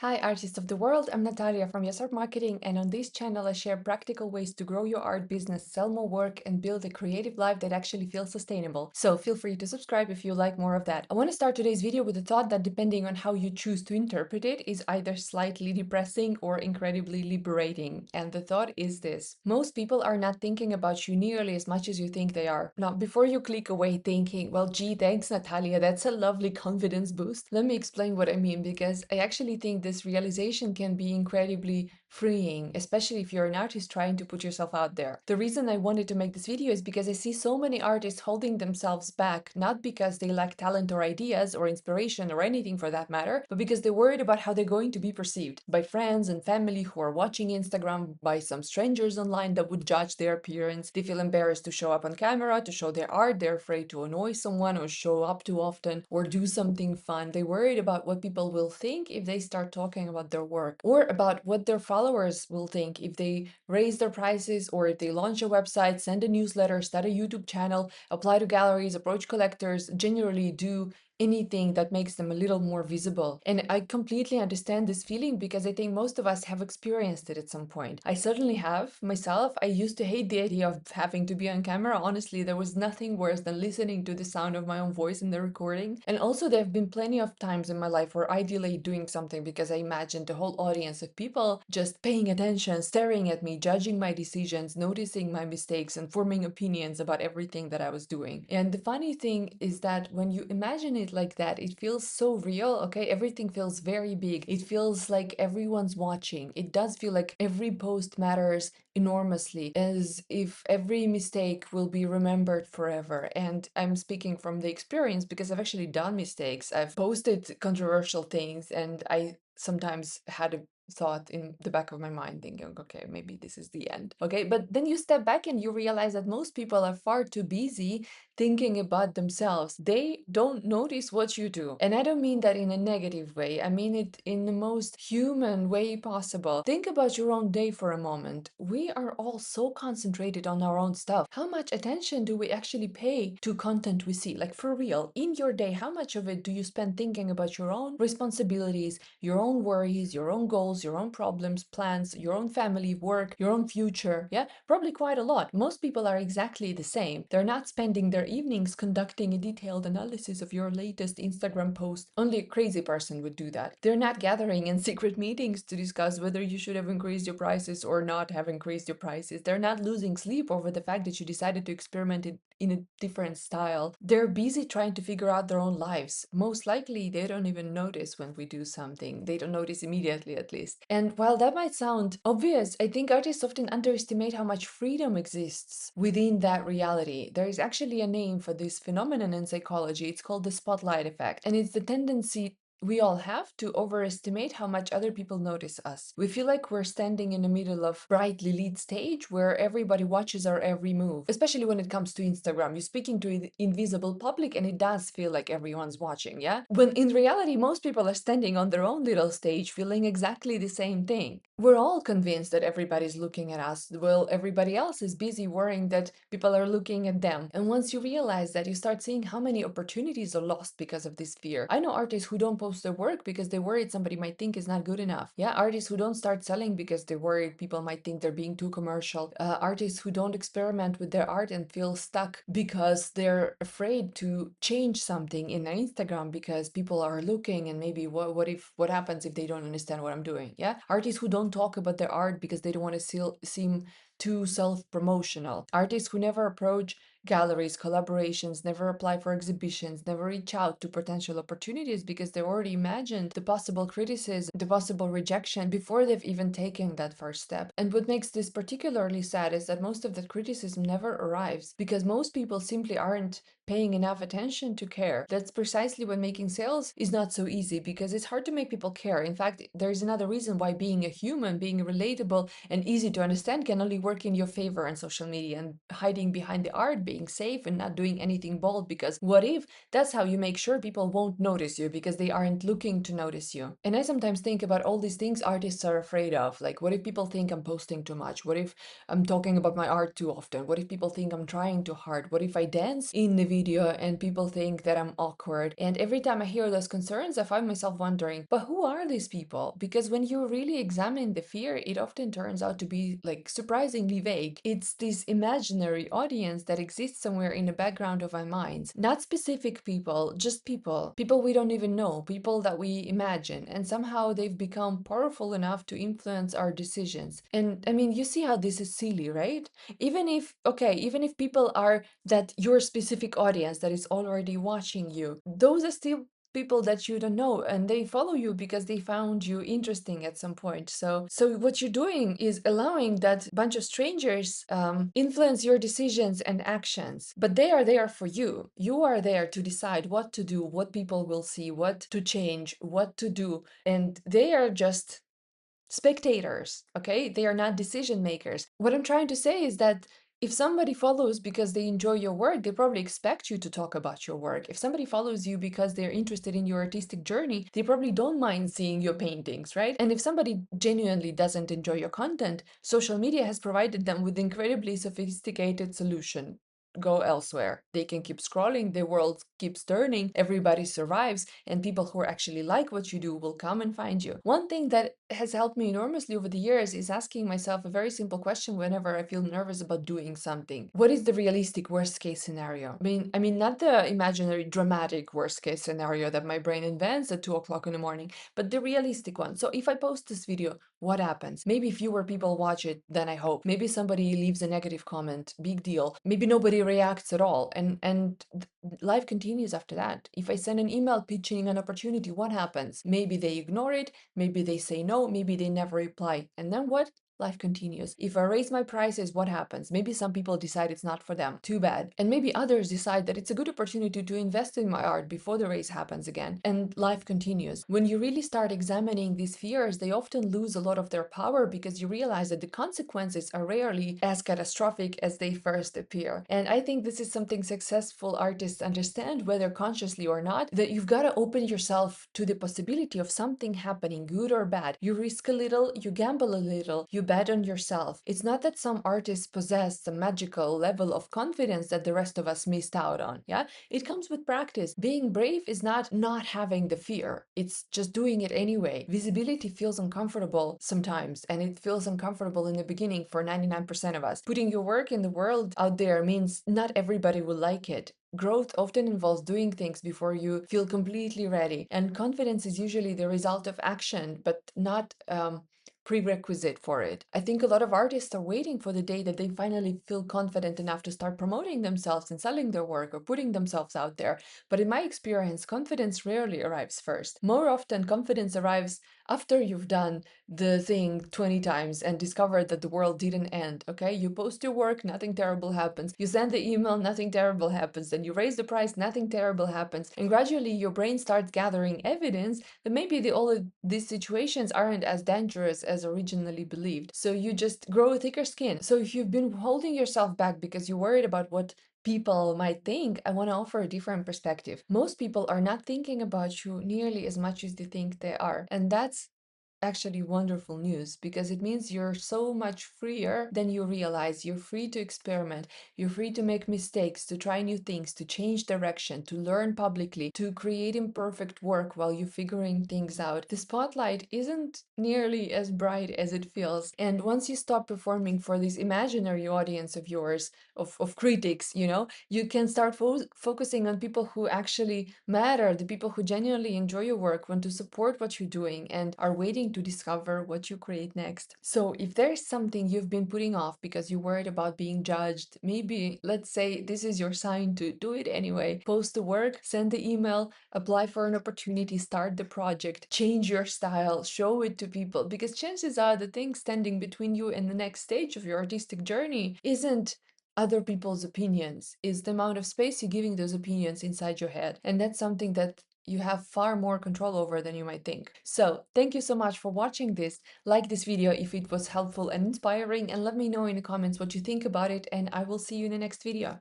Hi, artists of the world. I'm Natalia from Yes Art Marketing, and on this channel, I share practical ways to grow your art business, sell more work, and build a creative life that actually feels sustainable. So feel free to subscribe if you like more of that. I want to start today's video with a thought that, depending on how you choose to interpret it, is either slightly depressing or incredibly liberating. And the thought is this: most people are not thinking about you nearly as much as you think they are. Now, before you click away thinking, well, gee, thanks, Natalia, that's a lovely confidence boost, let me explain what I mean, because I actually think this realization can be incredibly freeing, especially if you're an artist trying to put yourself out there. The reason I wanted to make this video is because I see so many artists holding themselves back, not because they lack talent or ideas or inspiration or anything for that matter, but because they're worried about how they're going to be perceived by friends and family who are watching Instagram, by some strangers online that would judge their appearance. They feel embarrassed to show up on camera, to show their art. They're afraid to annoy someone or show up too often or do something fun. They're worried about what people will think if they start talking about their work, or about what their followers will think if they raise their prices, or if they launch a website, send a newsletter, start a YouTube channel, apply to galleries, approach collectors, generally do anything that makes them a little more visible. And I completely understand this feeling because I think most of us have experienced it at some point. I certainly have myself. I used to hate the idea of having to be on camera. Honestly, there was nothing worse than listening to the sound of my own voice in the recording. And also, there have been plenty of times in my life where I delayed doing something because I imagined a whole audience of people just paying attention, staring at me, judging my decisions, noticing my mistakes, and forming opinions about everything that I was doing. And the funny thing is that when you imagine it like that, it feels so real, okay? Everything feels very big. It feels like everyone's watching. It does feel like every post matters enormously, as if every mistake will be remembered forever. And I'm speaking from the experience because I've actually done mistakes. I've posted controversial things, and I sometimes had a thought in the back of my mind thinking, okay, maybe this is the end. Okay, but then you step back and you realize that most people are far too busy thinking about themselves. They don't notice what you do. And I don't mean that in a negative way. I mean it in the most human way possible. Think about your own day for a moment. We are all so concentrated on our own stuff. How much attention do we actually pay to content we see? Like, for real, in your day, how much of it do you spend thinking about your own responsibilities, your own worries, your own goals, your own problems, plans, your own family, work, your own future? Yeah, probably quite a lot. Most people are exactly the same. They're not spending their evenings conducting a detailed analysis of your latest Instagram post. Only a crazy person would do that. They're not gathering in secret meetings to discuss whether you should have increased your prices or not have increased your prices. They're not losing sleep over the fact that you decided to experiment in a different style. They're busy trying to figure out their own lives. Most likely, they don't even notice when we do something. They don't notice immediately, at least. And while that might sound obvious, I think artists often underestimate how much freedom exists within that reality. There is actually a name for this phenomenon in psychology. It's called the spotlight effect. And it's the tendency we all have to overestimate how much other people notice us. We feel like we're standing in the middle of brightly lit stage where everybody watches our every move, especially when it comes to Instagram. You're speaking to the invisible public and it does feel like everyone's watching, yeah? When in reality, most people are standing on their own little stage feeling exactly the same thing. We're all convinced that everybody's looking at us. Well, everybody else is busy worrying that people are looking at them. And once you realize that, you start seeing how many opportunities are lost because of this fear. I know artists who don't post their work because they're worried somebody might think is not good enough. Yeah, artists who don't start selling because they're worried people might think they're being too commercial. Artists who don't experiment with their art and feel stuck because they're afraid to change something in their Instagram because people are looking, and maybe what happens if they don't understand what I'm doing? Yeah, artists who don't talk about their art because they don't want to seem too self-promotional. Artists who never approach galleries, collaborations, never apply for exhibitions, never reach out to potential opportunities because they already imagined the possible criticism, the possible rejection before they've even taken that first step. And what makes this particularly sad is that most of that criticism never arrives because most people simply aren't paying enough attention to care. That's precisely when making sales is not so easy, because it's hard to make people care. In fact, there is another reason why being a human, being relatable and easy to understand can only work in your favor on social media and hiding behind the art, being safe and not doing anything bold, because what if that's how you make sure people won't notice you because they aren't looking to notice you? And I sometimes think about all these things artists are afraid of. Like, what if people think I'm posting too much? What if I'm talking about my art too often? What if people think I'm trying too hard? What if I dance in the video and people think that I'm awkward? And every time I hear those concerns, I find myself wondering, but who are these people? Because when you really examine the fear, it often turns out to be like surprisingly vague. It's this imaginary audience that exists somewhere in the background of our minds. Not specific people, just people. People we don't even know, people that we imagine. And somehow they've become powerful enough to influence our decisions. And I mean, you see how this is silly, right? Even if people are that your specific audience that is already watching you, those are still people that you don't know, and they follow you because they found you interesting at some point. So what you're doing is allowing that bunch of strangers influence your decisions and actions, but they are there for you. You are there to decide what to do, what people will see, what to change, what to do, and they are just spectators, okay? They are not decision makers. What I'm trying to say is that if somebody follows because they enjoy your work, they probably expect you to talk about your work. If somebody follows you because they're interested in your artistic journey, they probably don't mind seeing your paintings, right? And if somebody genuinely doesn't enjoy your content, social media has provided them with incredibly sophisticated solution. Go elsewhere. They can keep scrolling, the world keeps turning, everybody survives, and people who actually like what you do will come and find you. One thing that has helped me enormously over the years is asking myself a very simple question whenever I feel nervous about doing something. What is the realistic worst case scenario? I mean, not the imaginary dramatic worst case scenario that my brain invents at 2 o'clock in the morning, but the realistic one. So if I post this video, what happens? Maybe fewer people watch it than I hope. Maybe somebody leaves a negative comment, big deal. Maybe nobody reacts at all, and life continues after that. If I send an email pitching an opportunity, what happens? Maybe they ignore it, maybe they say no, maybe they never reply. And then what? Life continues. If I raise my prices, what happens? Maybe some people decide it's not for them. Too bad. And maybe others decide that it's a good opportunity to invest in my art before the raise happens again. And life continues. When you really start examining these fears, they often lose a lot of their power because you realize that the consequences are rarely as catastrophic as they first appear. And I think this is something successful artists understand, whether consciously or not, that you've got to open yourself to the possibility of something happening, good or bad. You risk a little, you gamble a little, you bet on yourself. It's not that some artists possess a magical level of confidence that the rest of us missed out on. Yeah, it comes with practice. Being brave is not having the fear, it's just doing it anyway. Visibility feels uncomfortable sometimes, and it feels uncomfortable in the beginning for 99% of us. Putting your work in the world out there means not everybody will like it. Growth often involves doing things before you feel completely ready, and confidence is usually the result of action, but not prerequisite for it. I think a lot of artists are waiting for the day that they finally feel confident enough to start promoting themselves and selling their work or putting themselves out there. But in my experience, confidence rarely arrives first. More often, confidence arrives after you've done the thing 20 times and discovered that the world didn't end. Okay, you post your work, nothing terrible happens. You send the email, nothing terrible happens. Then you raise the price, nothing terrible happens. And gradually your brain starts gathering evidence that maybe all of these situations aren't as dangerous as originally believed. So you just grow a thicker skin. So if you've been holding yourself back because you're worried about what people might think, I want to offer a different perspective. Most people are not thinking about you nearly as much as they think they are. And that's actually wonderful news, because it means you're so much freer than you realize. You're free to experiment, you're free to make mistakes, to try new things, to change direction, to learn publicly, to create imperfect work while you're figuring things out. The spotlight isn't nearly as bright as it feels, and once you stop performing for this imaginary audience of yours, of critics, you can start focusing on people who actually matter, the people who genuinely enjoy your work, want to support what you're doing, and are waiting to discover what you create next. So if there's something you've been putting off because you're worried about being judged, maybe let's say this is your sign to do it anyway. Post the work, send the email, apply for an opportunity, start the project, change your style, show it to people, because chances are the thing standing between you and the next stage of your artistic journey isn't other people's opinions, is the amount of space you're giving those opinions inside your head. And that's something that you have far more control over than you might think. So thank you so much for watching this. Like this video if it was helpful and inspiring, and let me know in the comments what you think about it, and I will see you in the next video.